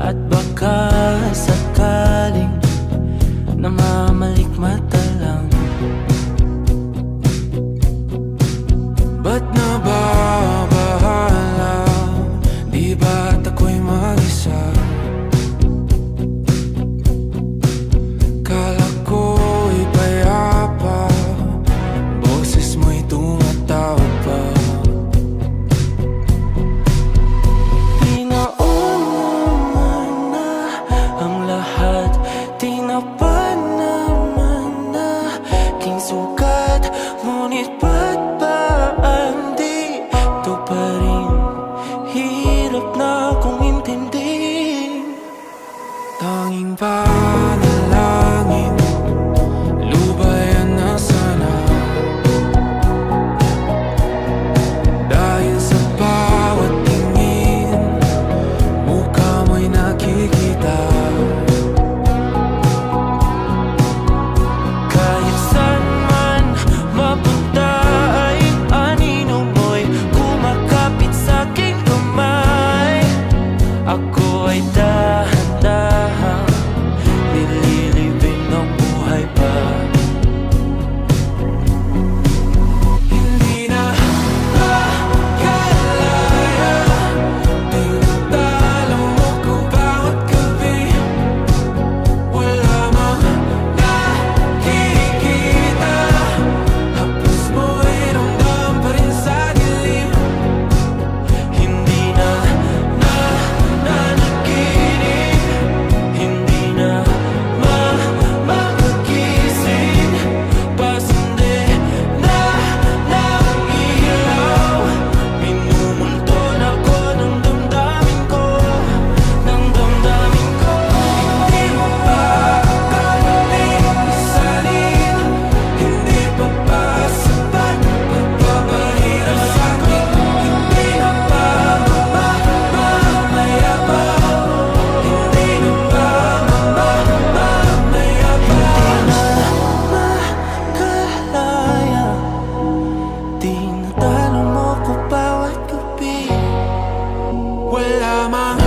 At baka sakaling namamalikmata lang. Ba't nababahala? Di ba't ako'y mag-isa? Kala ko'y payapa, boses mo'y tumatawag pa. Tinapa naman na aking sugat, ngunit ba't ba di ito pa rin? Hirap na akong intindihin. Tanging panalangin, lubayan na sana. Dahil sa bawat tingin, mukha mo'y nakikita. Ako ay dahan-dahang nililibing ng buhay pa. Hindi na makalaya, tinatalo mo ko bawat gabi. Wala mang nakikita, hapos mo'y ramdam pa rin sa dilim. Hindi na tinatalo mo ko bawat gabi. Wala mang